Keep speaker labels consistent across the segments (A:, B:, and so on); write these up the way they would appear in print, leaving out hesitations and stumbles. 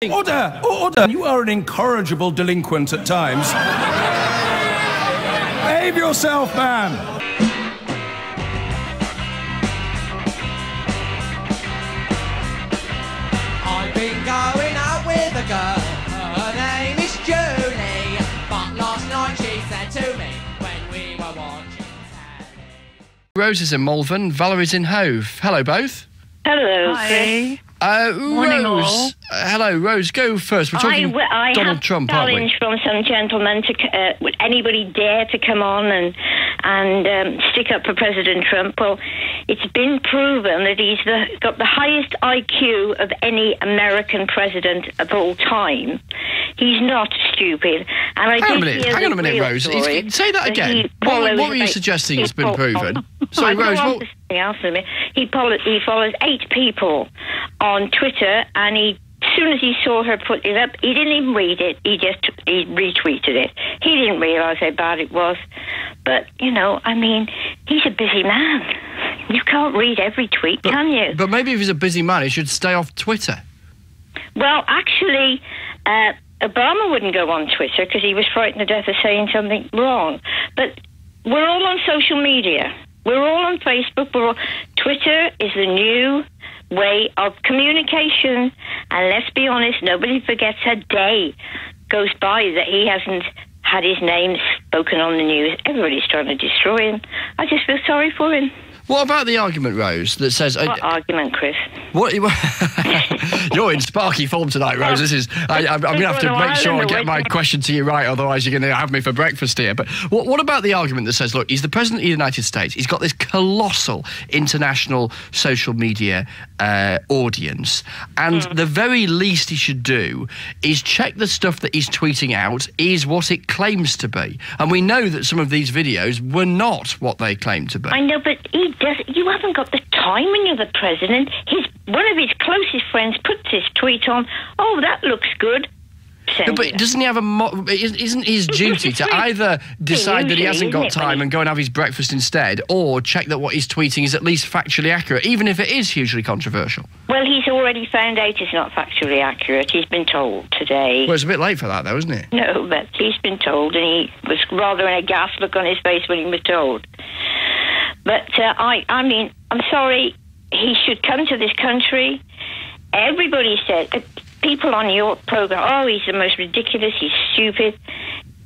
A: Order! Order! You are an incorrigible delinquent at times. Behave yourself, man!
B: I've been going out with a girl, her name is Julie, but last night she said to me when we were watching telly.
C: Rose is in Malvern, Valerie's in Hove. Hello, both.
D: Hello,
E: Hi.
D: Morning, all.
C: Rose. Hello, Rose. Go first. We're talking
D: I
C: Donald Trump, aren't we?
D: challenge from some gentlemen to would anybody dare to come on and stick up for President Trump? Well, it's been proven that he's got the highest IQ of any American president of all time. He's not stupid. And I
C: Hang on a minute, Rose. Say that again. What were you suggesting has been proven? Sorry, Rose. What?
D: He follows 8 people on Twitter, and as soon as he saw her put it up, he didn't even read it. He retweeted it. He didn't realise how bad it was. But, he's a busy man. You can't read every tweet, can you?
C: But maybe if he's a busy man, he should stay off Twitter.
D: Well, actually, Obama wouldn't go on Twitter because he was frightened to death of saying something wrong. But we're all on social media. We're all on Facebook. Twitter is the new way of communication. And let's be honest, nobody forgets a day goes by that he hasn't had his name spoken on the news. Everybody's trying to destroy him. I just feel sorry for him.
C: What about the argument, Rose, that says...
D: What argument, Chris?
C: What? You're in sparky form tonight, Rose. This is... I'm going to have to make sure I get my question to you right, otherwise you're going to have me for breakfast here. But what about the argument that says, look, he's the President of the United States, he's got this colossal international social media audience, and the very least he should do is check the stuff that he's tweeting out is what it claims to be. And we know that some of these videos were not what they claim to be.
D: I know, but you haven't got the time when you're the president. One of his closest friends puts this tweet on. Oh, that looks good.
C: No, but doesn't he have isn't his duty to either decide that he hasn't got time and go and have his breakfast instead, or check that what he's tweeting is at least factually accurate, even if it is hugely controversial?
D: Well, he's already found out it's not factually accurate. He's been told today.
C: Well, it's a bit late for that, though, isn't it?
D: No, but he's been told, and he was rather in a ghast look on his face when he was told. But, I'm sorry, he should come to this country. Everybody said, people on your program, oh, he's the most ridiculous, he's stupid.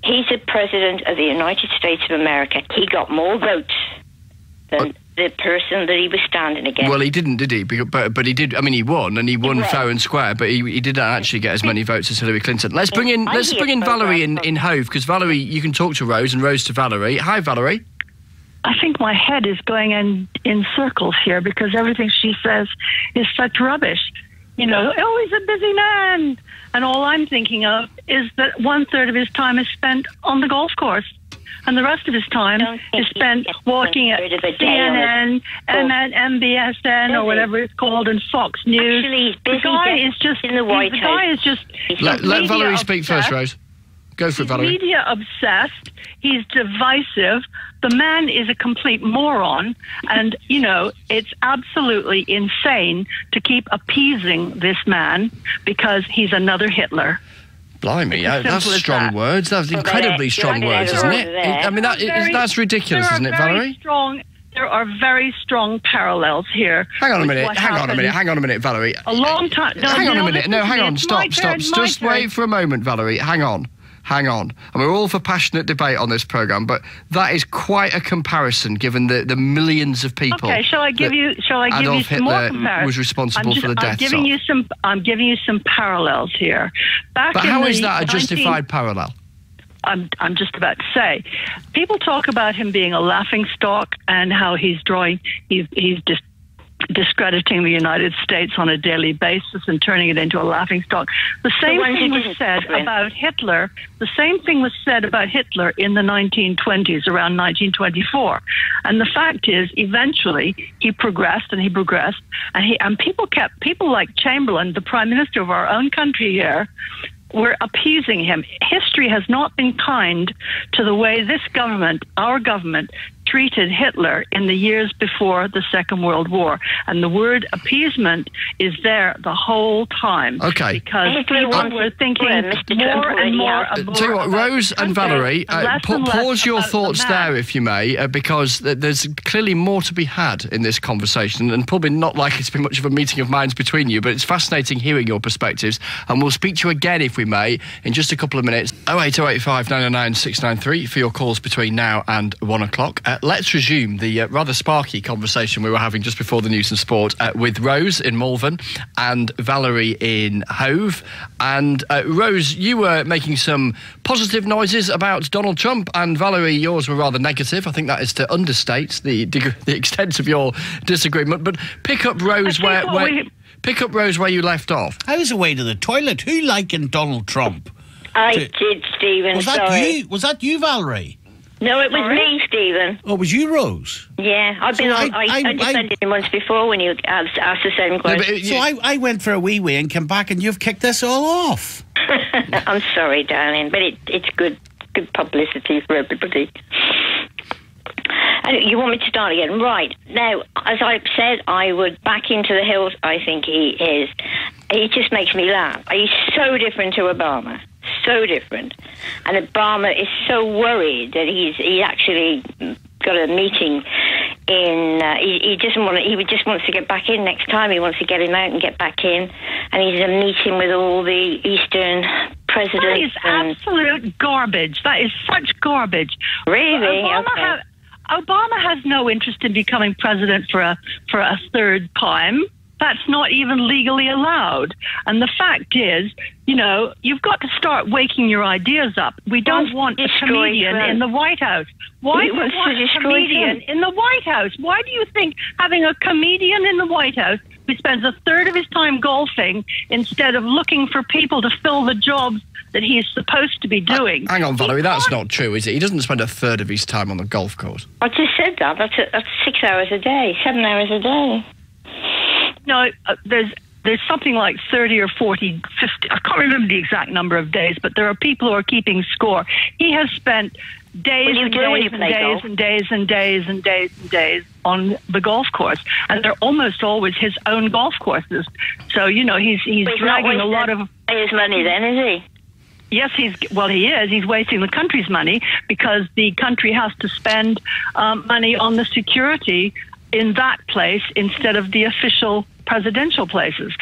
D: He's the President of the United States of America. He got more votes than the person that he was standing against.
C: Well, he didn't, did he? But he did. I mean, he won, and he won fair and square. But he didn't actually get as many votes as Hillary Clinton. Let's bring in Valerie in Hove, because Valerie, you can talk to Rose, and Rose to Valerie. Hi, Valerie.
E: I think my head is going in circles here because everything she says is such rubbish. Oh, he's a busy man. And all I'm thinking of is that 1/3 of his time is spent on the golf course. And the rest of his time is spent walking at CNN, MBSN, or whatever it's called, and Fox News.
D: Actually, he's busy.
E: The guy is just in the White House. The guy is just...
C: Let Valerie speak first, Rose. Go for it, Valerie.
E: He's media obsessed. He's divisive. The man is a complete moron. And, it's absolutely insane to keep appeasing this man because he's another Hitler.
C: Blimey, that's strong words. That's incredibly strong words, isn't it? I mean, that's ridiculous, isn't it, Valerie?
E: There are very strong parallels here.
C: Hang on a minute, Valerie.
E: A long time...
C: Hang on a minute. No, hang on. Stop. Just wait for a moment, Valerie. Hang on. And we're all for passionate debate on this programme, but that is quite a comparison given the millions of people.
E: Okay, shall I give you some more comparisons?
C: Was responsible for the deaths of.
E: I'm giving you some parallels here.
C: But how is that a justified parallel?
E: I'm just about to say. People talk about him being a laughingstock and how he's just discrediting the United States on a daily basis and turning it into a laughingstock. The same thing was said about Hitler. The same thing was said about Hitler in the 1920s, around 1924. And the fact is, eventually, he progressed, and people like Chamberlain, the Prime Minister of our own country here, were appeasing him. History has not been kind to the way this government, our government, mistreated Hitler in the years before the Second World War. And the word appeasement is there the whole time.
C: Okay.
E: Because people were thinking more and more about...
C: Tell you what, Rose and Valerie, pause your thoughts there, if you may, because there's clearly more to be had in this conversation, and probably not like it's been much of a meeting of minds between you, but it's fascinating hearing your perspectives, and we'll speak to you again, if we may, in just a couple of minutes. 08085 909 693 for your calls between now and 1 o'clock. Let's resume the rather sparky conversation we were having just before the news and sport with Rose in Malvern and Valerie in Hove. And Rose, you were making some positive noises about Donald Trump, and Valerie, yours were rather negative. I think that is to understate the extent of your disagreement. But pick up Rose where you left off.
F: I was away to the toilet. Who liking Donald Trump?
D: I did, Stephen.
F: Was that you, Valerie?
D: No, it was me, Stephen.
F: Oh, it was you, Rose?
D: Yeah, I defended him once before when you asked the same question.
F: So I went for a wee and came back, and you've kicked this all off.
D: I'm sorry, darling, but it's good publicity for everybody. And you want me to start again? Right. Now, as I've said, I would back into the hills. I think he is. He just makes me laugh. He's so different to Obama. So different. And Obama is so worried that he actually got a meeting in... he just wants to get back in next time. He wants to get him out and get back in. And he's a meeting with all the Eastern presidents.
E: That is absolute garbage. That is such garbage.
D: Really?
E: Obama has no interest in becoming president for a third time. That's not even legally allowed. And the fact is, you've got to start waking your ideas up. We don't want a comedian in the White House. Why do you want a comedian in the White House? Why do you think having a comedian in the White House who spends a third of his time golfing instead of looking for people to fill the jobs that he's supposed to be doing?
C: Hang on, Valerie, that's not true, is it? He doesn't spend a third of his time on the golf course.
D: I just said that. That's 6 hours a day, 7 hours a day.
E: No, there's something like 30 or 40, 50, I can't remember the exact number of days, but there are people who are keeping score. He has spent days and days on the golf course, and they're almost always his own golf courses. So, he's dragging a lot of...
D: his money then, is he?
E: Yes, he is. He's wasting the country's money because the country has to spend money on the security in that place instead of the official presidential places.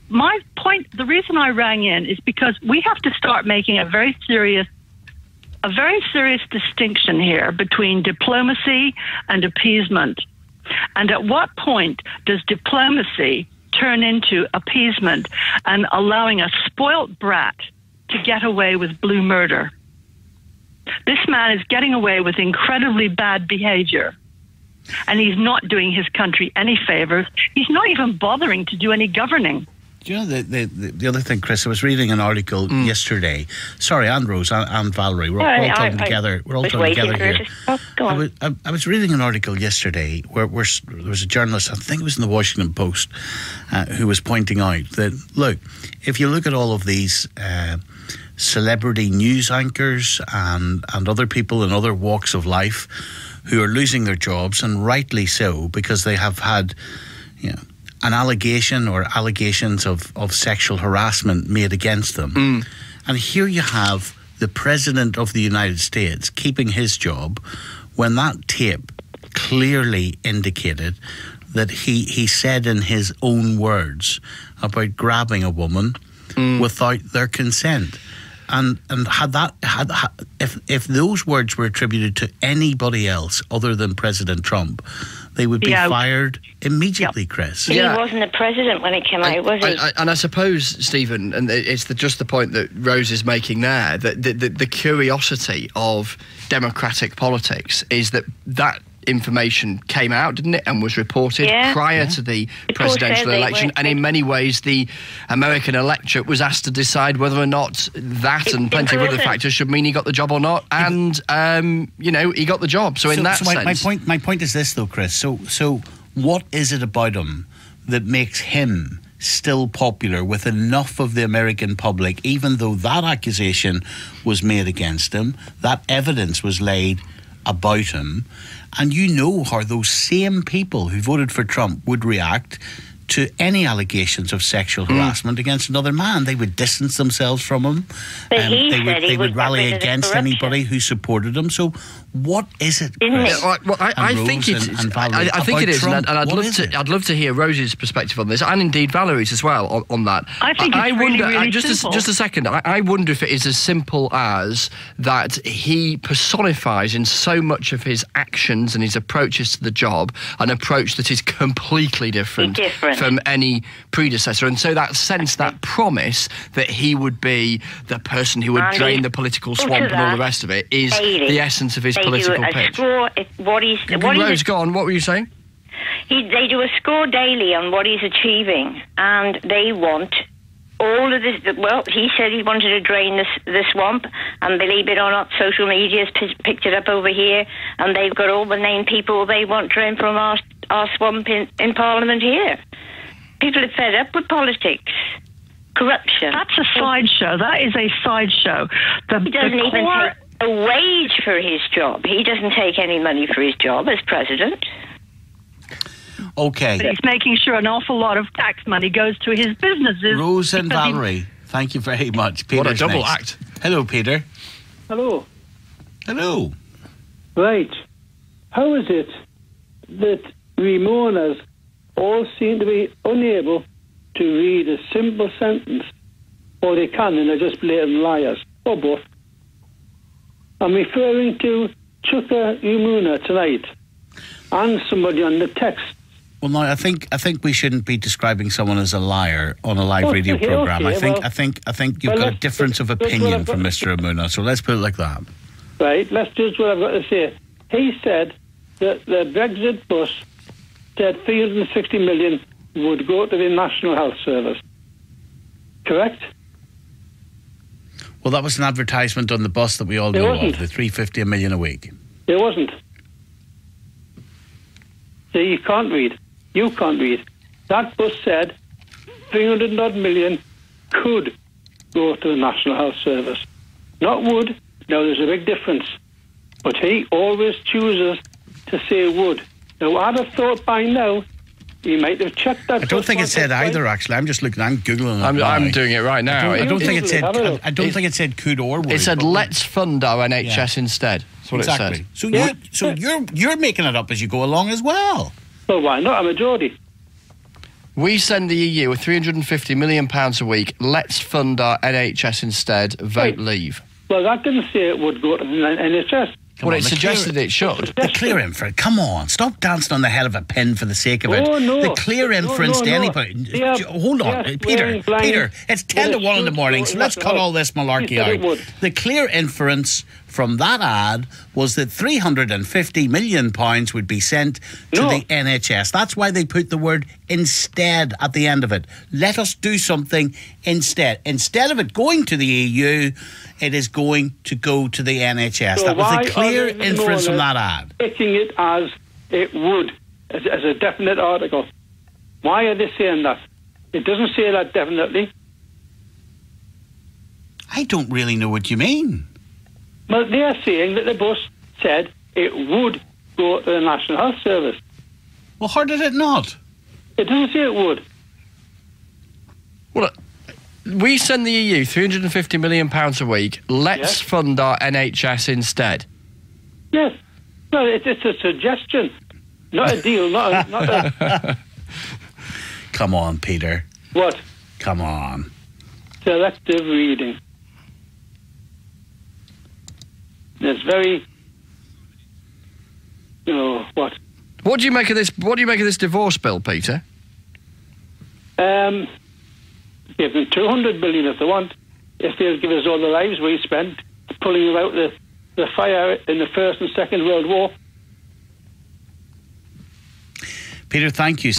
E: My point, the reason I rang in is because we have to start making a very serious distinction here between diplomacy and appeasement. And at what point does diplomacy turn into appeasement and allowing a spoilt brat to get away with blue murder? This man is getting away with incredibly bad behavior. And he's not doing his country any favors. He's not even bothering to do any governing.
F: Do you know the other thing, Chris? I was reading an article yesterday. Sorry, and Rose and Valerie. We're all talking together. We're all talking together here. I was reading an article yesterday where there was a journalist, I think it was in the Washington Post, who was pointing out that, look, if you look at all of these celebrity news anchors and other people in other walks of life who are losing their jobs, and rightly so, because they have had, an allegation or allegations of sexual harassment made against them. And here you have the President of the United States keeping his job when that tape clearly indicated that he said in his own words about grabbing a woman without their consent. And if those words were attributed to anybody else other than President Trump, they would be fired immediately, Chris.
D: He wasn't the president when it came out, was he?
C: And I suppose, Stephen, and it's just the point that Rose is making there, that the curiosity of democratic politics is that information came out, didn't it, and was reported prior to the presidential election, and in many ways the American electorate was asked to decide whether or not that and plenty of other factors should mean he got the job or not, and he got the job. So in that sense,
F: my point is this, though, Chris. So what is it about him that makes him still popular with enough of the American public, even though that accusation was made against him, that evidence was laid about him, and you know how those same people who voted for Trump would react to any allegations of sexual harassment against another man. They would distance themselves from him. They would rally against anybody who supported him. So what is it, Chris?
C: I think it is, and I'd love to hear Rosie's perspective on this, and indeed Valerie's as well on that.
E: I think it's really
C: just a second. I wonder if it is as simple as that he personifies in so much of his actions and his approaches to the job an approach that is completely different from any predecessor, and so that sense, that promise that he would be the person who would drain the political swamp and all the rest of it is the essence of his political pitch. Rose, go on. What were you saying?
D: They do a score daily on what he's achieving, and they want all of this. Well, he said he wanted to drain the swamp, and believe it or not, social media's picked it up over here, and they've got all the named people they want drained from our swamp in Parliament here. People are fed up with politics. Corruption.
E: That's a sideshow. That is a sideshow.
D: He doesn't even take a wage for his job. He doesn't take any money for his job as president.
F: Okay.
E: But he's making sure an awful lot of tax money goes to his businesses.
F: Rose and Valerie, thank you very much. Peter's
C: what a double
F: next.
C: act.
F: Hello, Peter.
G: Hello.
F: Hello.
G: Right. How is it that we mourners all seem to be unable to read a simple sentence, or they can and they're just blatant liars, or both? I'm referring to Chuka Umuna tonight and somebody on the text.
F: Well, no, I think we shouldn't be describing someone as a liar on a live radio program.
G: Okay,
F: I think you've got a difference of opinion from Mr. Umuna, so let's put it like that.
G: Right, let's judge what I've got to say. He said that the Brexit bus said 360 million would go to the National Health Service. Correct?
F: Well, that was an advertisement on the bus that we all know of, the 350 million a week.
G: It wasn't. See, you can't read. You can't read. That bus said 300 odd million could go to the National Health Service. Not would. Now, there's a big difference. But he always chooses to say would. Now, I'd have thought by now he might have checked that.
F: I don't think it said either, actually. I'm just looking, I'm Googling it.
C: I'm doing it right now.
F: I don't think it said could or would.
C: It said let's fund our NHS instead. That's what it said.
F: So you're making it up as you go along as well.
G: Well, why not? I'm a Geordie.
C: We send the EU £350 million a week. Let's fund our NHS instead. Vote leave.
G: Well, that didn't say it would go to the NHS.
C: It suggested it should.
F: The clear inference. Come on, stop dancing on the head of a pin for the sake of it.
G: Oh, no.
F: The clear inference to anybody. Hold on, Peter. It's 10 to 1 in the morning, so let's cut all this malarkey out. The clear inference from that ad was that £350 million would be sent to the NHS. That's why they put the word instead at the end of it. Let us do something instead. Instead of it going to the EU, it is going to go to the NHS.
G: So
F: that was the clear inference from that ad.
G: Taking it as it would, as a definite article. Why are they saying that? It doesn't say that definitely.
F: I don't really know what you mean.
G: Well, they are saying that the bus said it would go to the National Health Service.
F: Well, how did it not?
G: It doesn't say it would.
C: Well, we send the EU £350 million a week. Let's fund our NHS instead.
G: Yes. Well, it's a suggestion, not a deal, not a...
F: Come on, Peter.
G: What?
F: Come on.
G: Selective reading. There's very... what?
C: What do you make of this? What do you make of this divorce bill, Peter?
G: Give them 200 billion if they want. If they'll give us all the lives we spent pulling out the fire in the First and Second World War.
F: Peter, thank you.